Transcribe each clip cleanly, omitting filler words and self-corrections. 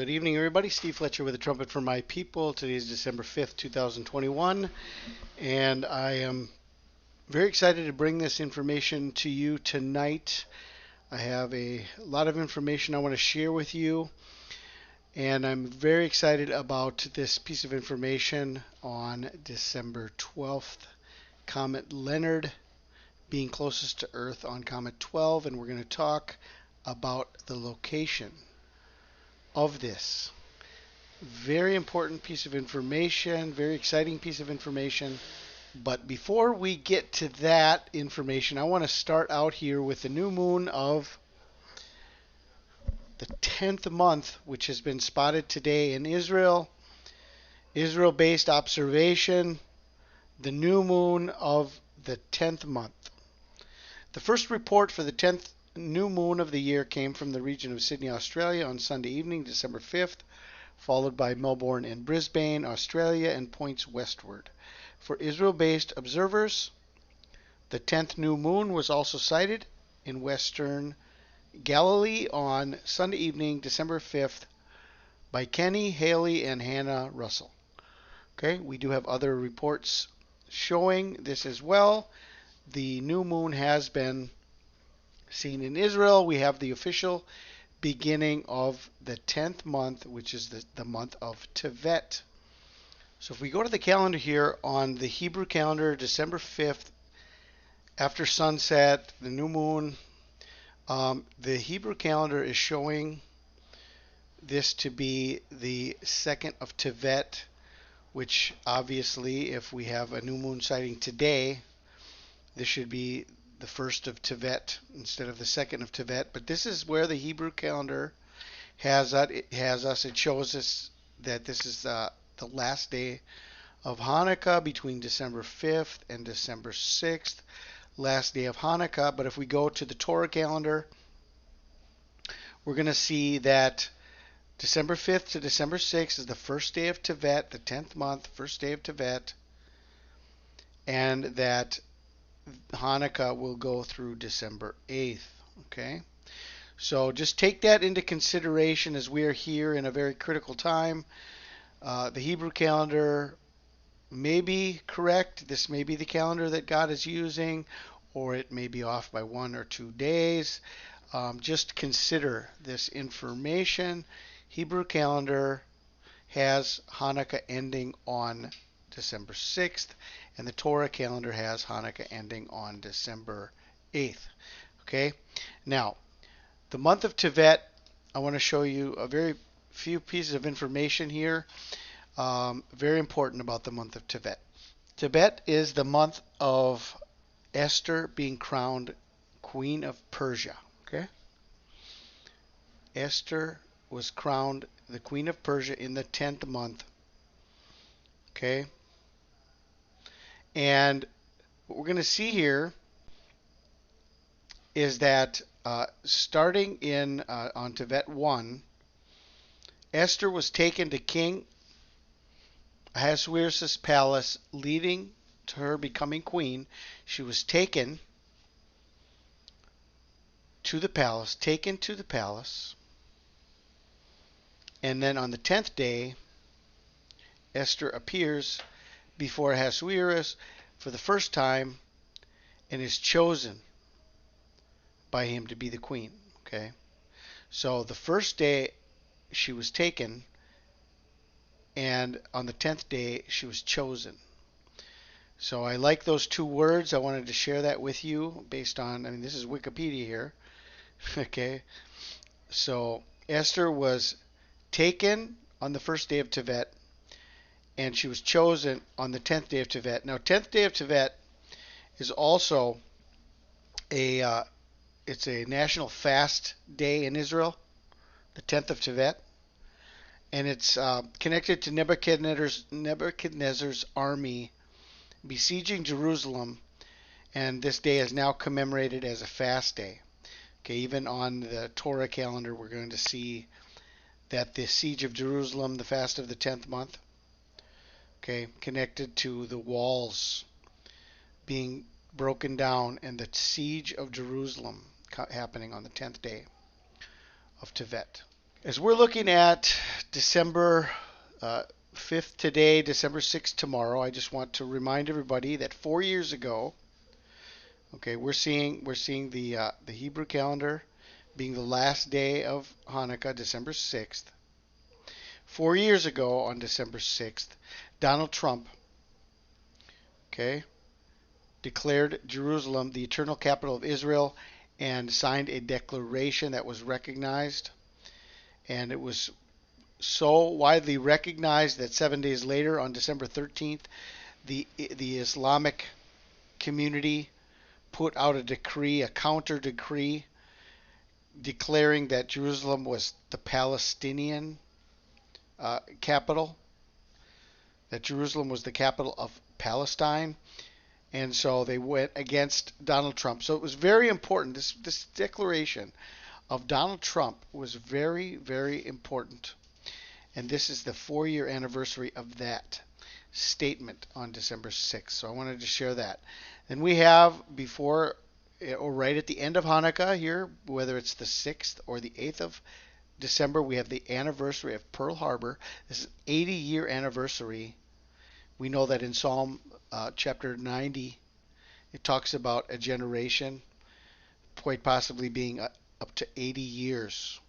Good evening, everybody. Steve Fletcher with a trumpet for my people. Today is December 5th, 2021, and I am very excited to bring this information to you tonight. I have a lot of information I want to share with you, and I'm very excited about this piece of information on December 12th. Comet Leonard being closest to Earth on Comet 12, and we're going to talk about the location of this. Very important piece of information, very exciting piece of information. But before we get to that information, I want to start out here with the new moon of the 10th month, which has been spotted today in Israel. Israel-based observation, the new moon of the 10th month. The first report for the 10th new moon of the year came from the region of Sydney, Australia on Sunday evening, December 5th. Followed by Melbourne and Brisbane, Australia, and points westward. For Israel-based observers, the 10th new moon was also sighted in western Galilee on Sunday evening, December 5th, by Kenny, Haley, and Hannah Russell. Okay, we do have other reports showing this as well. The new moon has been seen in Israel. We have the official beginning of the 10th month, which is the month of Tevet. So if we go to the calendar here on the Hebrew calendar, December 5th, after sunset, the new moon, the Hebrew calendar is showing this to be the 2nd of Tevet, which obviously if we have a new moon sighting today, this should be the 1st of Tevet instead of the 2nd of Tevet. But this is where the Hebrew calendar has us. It shows us that this is the last day of Hanukkah between December 5th and December 6th. Last day of Hanukkah. But if we go to the Torah calendar, we're going to see that December 5th to December 6th is the first day of Tevet, the 10th month, first day of Tevet. And that Hanukkah will go through December 8th. Okay, so just take that into consideration as we are here in a very critical time. The Hebrew calendar may be correct. This may be the calendar that God is using, or it may be off by 1 or 2 days. Just consider this information. Hebrew calendar has Hanukkah ending on December 6th, and the Torah calendar has Hanukkah ending on December 8th. Okay, now the month of Tevet, I want to show you a very few pieces of information here. Very important about the month of Tevet. Tevet is the month of Esther being crowned Queen of Persia. Okay, Esther was crowned the Queen of Persia in the 10th month. Okay. And what we're going to see here is that starting in on Tevet 1, Esther was taken to King Ahasuerus' palace, leading to her becoming queen. She was taken to the palace, and then on the 10th day, Esther appears before Ahasuerus for the first time and is chosen by him to be the queen. Okay, so the first day she was taken, and on the 10th day she was chosen. So I like those two words. I wanted to share that with you based on, this is Wikipedia here. Okay, so Esther was taken on the first day of Tevet, and she was chosen on the 10th day of Tevet. Now, 10th day of Tevet is also it's a national fast day in Israel, the 10th of Tevet, and it's connected to Nebuchadnezzar's army besieging Jerusalem, and this day is now commemorated as a fast day. Okay, even on the Torah calendar, we're going to see that the siege of Jerusalem, the fast of the 10th month, okay, connected to the walls being broken down and the siege of Jerusalem happening on the 10th day of Tevet. As we're looking at December 5th today, December 6th tomorrow. I just want to remind everybody that 4 years ago, okay, we're seeing the Hebrew calendar being the last day of Hanukkah, December 6th. 4 years ago, on December 6th, Donald Trump, okay, declared Jerusalem the eternal capital of Israel and signed a declaration that was recognized. And it was so widely recognized that 7 days later, on December 13th, the Islamic community put out a decree, a counter decree, declaring that Jerusalem was the Palestinian capital, that Jerusalem was the capital of Palestine. And so they went against Donald Trump. So it was very important. This declaration of Donald Trump was very, very important. And this is the 4 year anniversary of that statement on December 6th. So I wanted to share that. Then we have before or right at the end of Hanukkah here, whether it's the 6th or the 8th of December, we have the anniversary of Pearl Harbor. This is 80-year anniversary. We know that in Psalm chapter 90, it talks about a generation quite possibly being up to 80 years.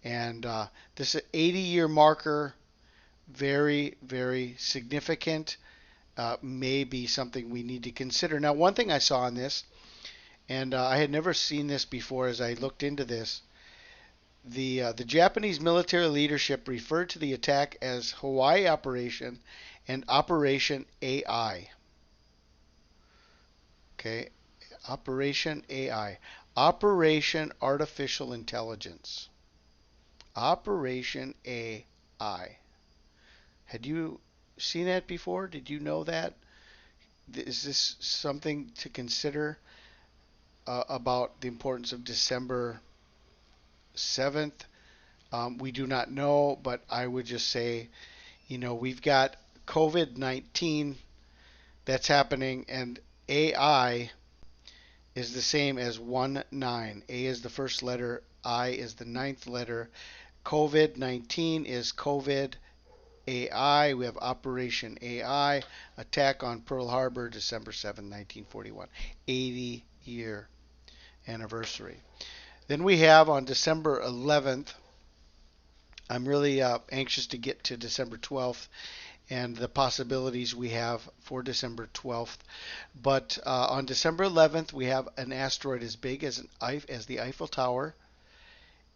And this 80-year marker, very, very significant, may be something we need to consider. Now, one thing I saw in this, and I had never seen this before as I looked into this, the Japanese military leadership referred to the attack as Hawaii Operation and Operation AI. Okay, Operation AI. Operation Artificial Intelligence. Operation AI. Had you seen that before? Did you know that? Is this something to consider about the importance of December 7th? We do not know, but I would just say, we've got COVID-19 that's happening, and AI is the same as 19. A is the first letter, I is the ninth letter. COVID-19 is COVID AI. We have Operation AI, attack on Pearl Harbor, December 7, 1941, 80-year anniversary. Then we have on December 11th, I'm really anxious to get to December 12th and the possibilities we have for December 12th. But on December 11th, we have an asteroid as big as the Eiffel Tower,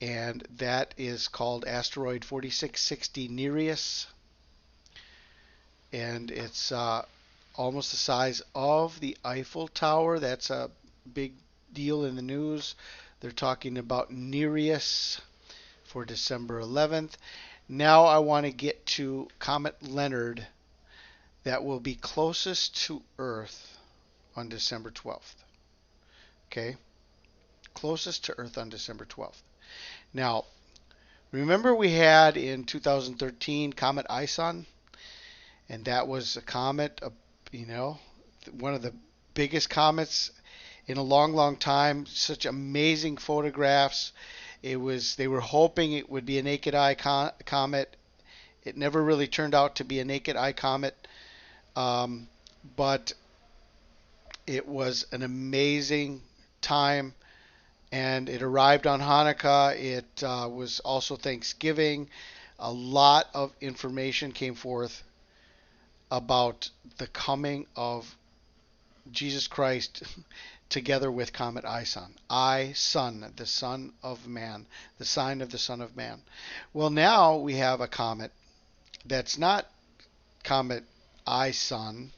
and that is called asteroid 4660 Nereus, and it's almost the size of the Eiffel Tower. That's a big deal in the news. They're talking about Nereus for December 11th. Now I want to get to Comet Leonard that will be closest to Earth on December 12th. Okay? Closest to Earth on December 12th. Now, remember we had in 2013 Comet Ison, and that was a comet, one of the biggest comets in a long, long time. Such amazing photographs. They were hoping it would be a naked eye comet. It never really turned out to be a naked eye comet, but it was an amazing time. And it arrived on Hanukkah. It was also Thanksgiving. A lot of information came forth about the coming of Jesus Christ together with Comet Ison. Ison, the Son of Man, the sign of the Son of Man. Well, now we have a comet that's not Comet Ison.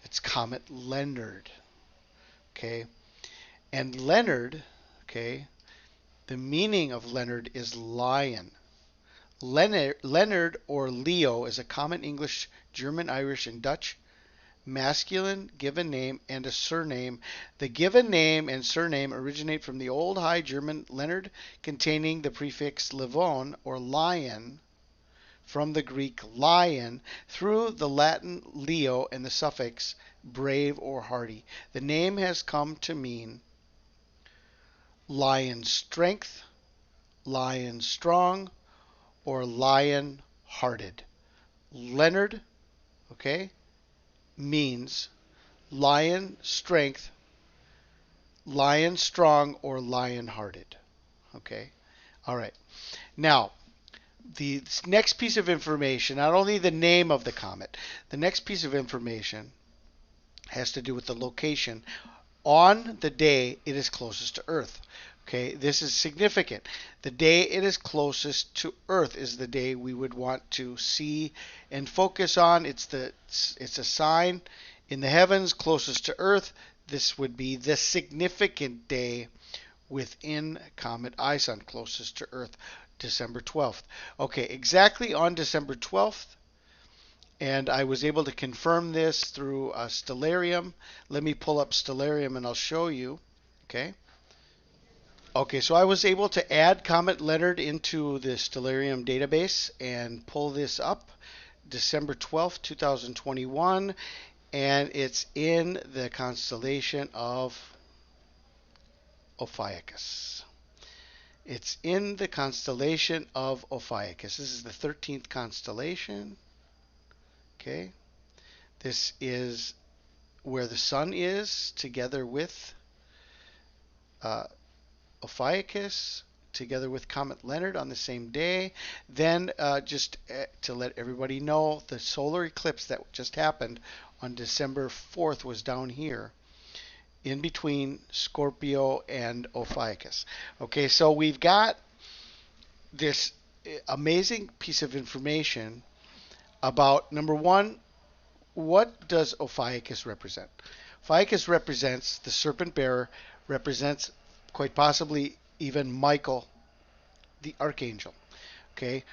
It's Comet Leonard. Okay? And Leonard, okay, the meaning of Leonard is lion. Leonard or Leo is a common English, German, Irish, and Dutch masculine given name and a surname. The given name and surname originate from the Old High German Leonard, containing the prefix levon or lion, from the Greek lion, through the Latin Leo and the suffix brave or hardy. The name has come to mean lion strength, lion strong, or lion-hearted. Leonard, okay, means lion strength, lion strong, or lion-hearted. Okay, all right. Now, the next piece of information, not only the name of the comet, the next piece of information has to do with the location on the day it is closest to Earth. Okay, this is significant. The day it is closest to Earth is the day we would want to see and focus on. It's a sign in the heavens closest to Earth. This would be the significant day within Comet ISON closest to Earth, December 12th. Okay, exactly on December 12th, and I was able to confirm this through Stellarium. Let me pull up Stellarium and I'll show you. Okay. Okay, so I was able to add Comet Leonard into the Stellarium database and pull this up December 12th, 2021, and it's in the constellation of Ophiuchus. It's in the constellation of Ophiuchus. This is the 13th constellation. Okay. This is where the sun is together with uh, Ophiuchus, together with Comet Leonard on the same day. Then just to let everybody know, the solar eclipse that just happened on December 4th was down here in between Scorpio and Ophiuchus. Okay, so we've got this amazing piece of information about, number one, what does Ophiuchus represent? Ophiuchus represents the serpent bearer, represents quite possibly even Michael, the archangel. Okay,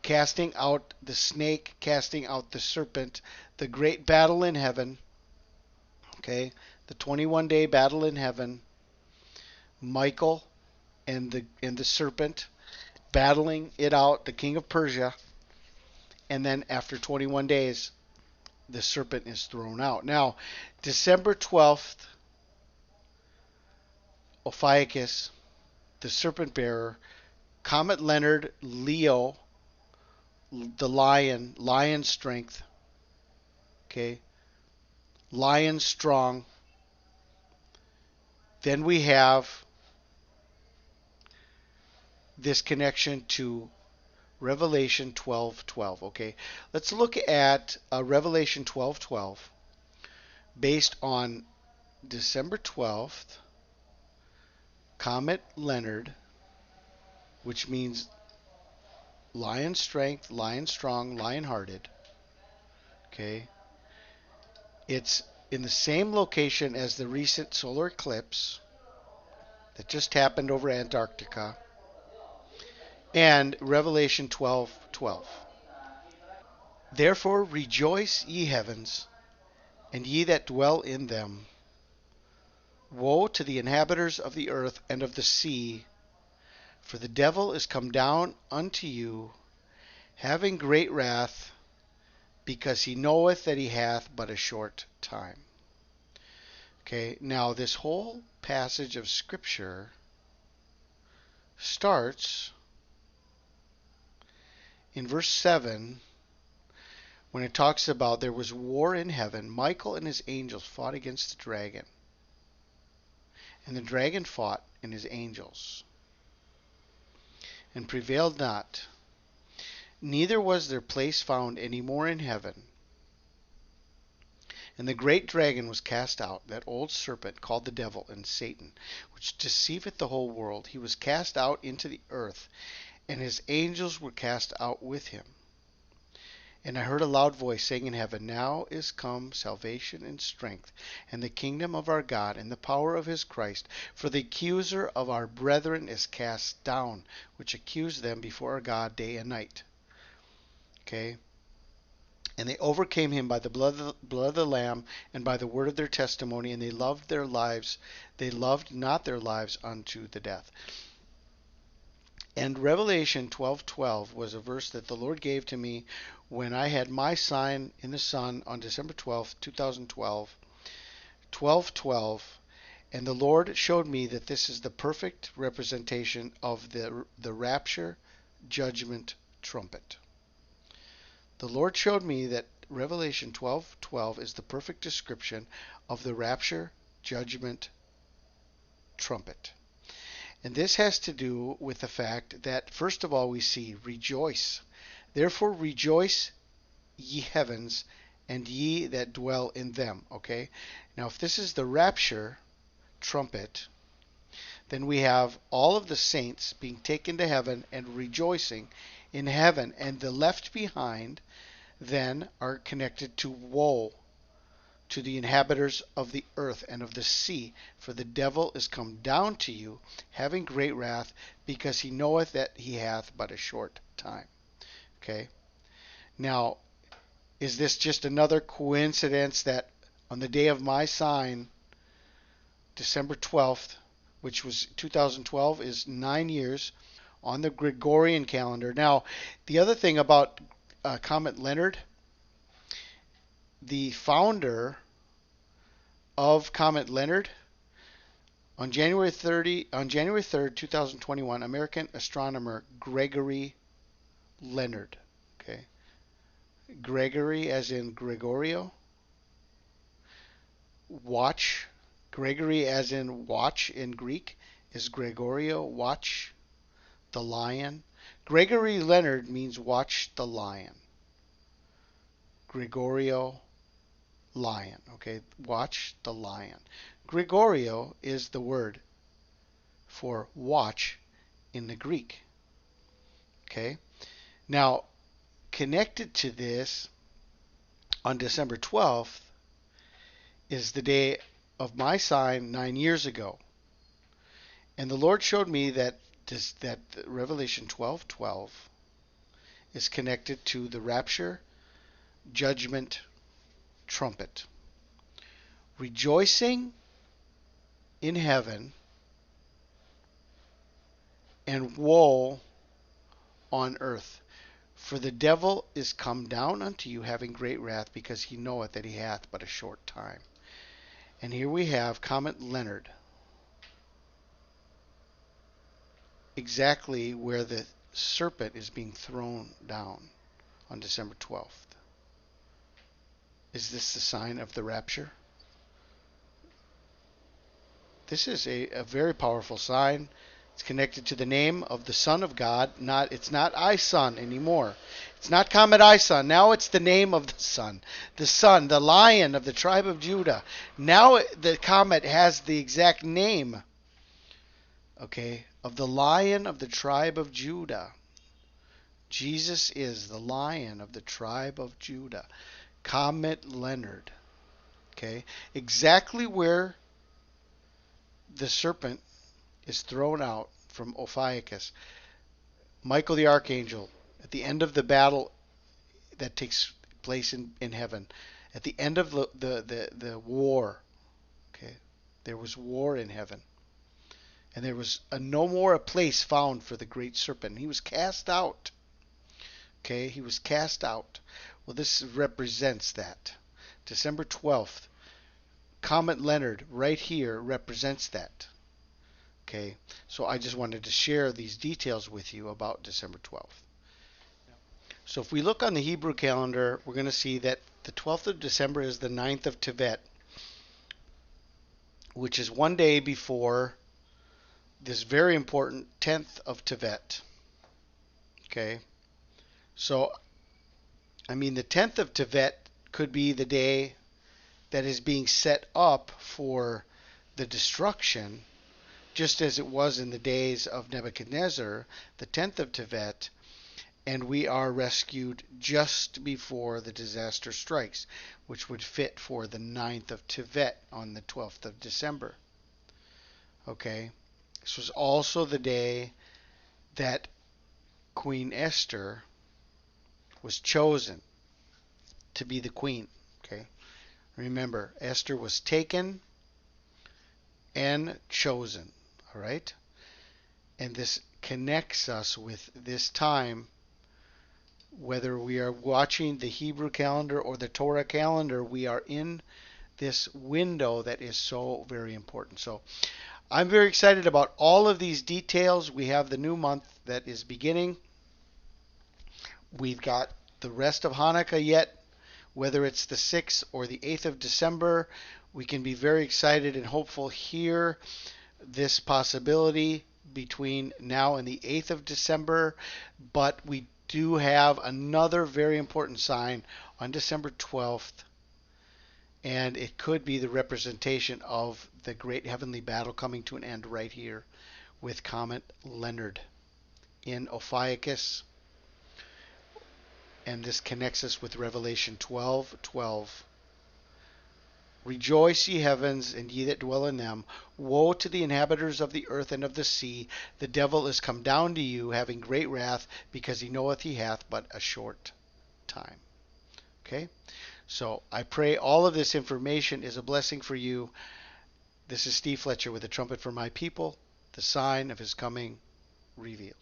casting out the snake, casting out the serpent, the great battle in heaven. Okay, the 21-day battle in heaven. Michael and the serpent battling it out, the king of Persia, and then after 21 days, the serpent is thrown out. Now, December 12th, Ophiuchus, the serpent bearer, Comet Leonard, Leo, the lion, lion strength, okay, lion strong. Then we have this connection to Revelation 12:12. Okay, let's look at Revelation 12:12 based on December 12th, Comet Leonard, which means lion strength, lion strong, lion hearted. Okay, it's in the same location as the recent solar eclipse that just happened over Antarctica, and Revelation 12:12. Therefore rejoice, ye heavens, and ye that dwell in them. Woe to the inhabiters of the earth and of the sea, for the devil is come down unto you, having great wrath, because he knoweth that he hath but a short time. Okay, now this whole passage of Scripture starts in verse 7 when it talks about there was war in heaven. Michael and his angels fought against the dragon, and the dragon fought and his angels, and prevailed not. Neither was their place found any more in heaven. And the great dragon was cast out, that old serpent called the devil and Satan, which deceiveth the whole world. He was cast out into the earth, and his angels were cast out with him. And I heard a loud voice saying in heaven, Now is come salvation and strength, and the kingdom of our God, and the power of his Christ. For the accuser of our brethren is cast down, which accused them before our God day and night. Okay? And they overcame him by the blood of the Lamb and by the word of their testimony, and they loved their lives. They loved not their lives unto the death. And Revelation 12:12 was a verse that the Lord gave to me when I had my sign in the sun on December 12th, 2012. 12:12. And the Lord showed me that this is the perfect representation of the rapture judgment trumpet. The Lord showed me that Revelation 12:12 is the perfect description of the rapture, judgment, trumpet. And this has to do with the fact that, first of all, we see rejoice. Therefore rejoice, ye heavens, and ye that dwell in them. Okay? Now, if this is the rapture, trumpet, then we have all of the saints being taken to heaven and rejoicing in heaven. And the left behind then are connected to woe to the inhabiters of the earth and of the sea, for the devil is come down to you, having great wrath, because he knoweth that he hath but a short time. Okay? Now, is this just another coincidence that on the day of my sign, December 12th, which was 2012, is 9 years on the Gregorian calendar? Now, the other thing about Comet Leonard, the founder of Comet Leonard, on January 3rd, 2021, American astronomer Gregory Leonard. Okay, Gregory as in Gregorio. Watch. Gregory as in watch in Greek is Gregorio. Watch the lion. Gregory Leonard means watch the lion. Gregorio, lion. Okay, watch the lion. Gregorio is the word for watch in the Greek. Okay, now connected to this on December 12th is the day of my sign 9 years ago. And the Lord showed me that Revelation 12:12 is connected to the rapture, judgment, trumpet. Rejoicing in heaven and woe on earth. For the devil is come down unto you, having great wrath, because he knoweth that he hath but a short time. And here we have Comet Leonard, exactly where the serpent is being thrown down on December 12th. Is this the sign of the rapture? This is a very powerful sign. It's connected to the name of the Son of God. It's not I-Son anymore. It's not Comet I-Son. Now it's the name of the Son. The Son, the Lion of the tribe of Judah. Now the comet has the exact name, okay, of the Lion of the tribe of Judah. Jesus is the Lion of the tribe of Judah. Comet Leonard. Okay, exactly where the serpent is thrown out from Ophiuchus. Michael the archangel, at the end of the battle that takes place in heaven, at the end of the war, okay, there was war in heaven. And there was no more a place found for the great serpent. He was cast out. Okay, he was cast out. Well, this represents that. December 12th, Comet Leonard right here represents that. Okay, so I just wanted to share these details with you about December 12th. So if we look on the Hebrew calendar, we're going to see that the 12th of December is the 9th of Tevet, which is one day before this very important 10th of Tevet. Okay, so I mean the 10th of Tevet could be the day that is being set up for the destruction, just as it was in the days of Nebuchadnezzar, the 10th of Tevet, and we are rescued just before the disaster strikes, which would fit for the 9th of Tevet on the 12th of December. Okay, this was also the day that Queen Esther was chosen to be the queen. Okay, remember, Esther was taken and chosen. All right, and this connects us with this time, whether we are watching the Hebrew calendar or the Torah calendar. We are in this window that is so very important. So I'm very excited about all of these details. We have the new month that is beginning. We've got the rest of Hanukkah yet. Whether it's the 6th or the 8th of December, we can be very excited and hopeful here. This possibility between now and the 8th of December, but we do have another very important sign on December 12th, and it could be the representation of the great heavenly battle coming to an end right here with Comet Leonard in Ophiuchus, and this connects us with Revelation 12:12. Rejoice, ye heavens, and ye that dwell in them. Woe to the inhabitants of the earth and of the sea. The devil is come down to you, having great wrath, because he knoweth he hath but a short time. Okay? So I pray all of this information is a blessing for you. This is Steve Fletcher with a trumpet for my people, the sign of his coming revealed.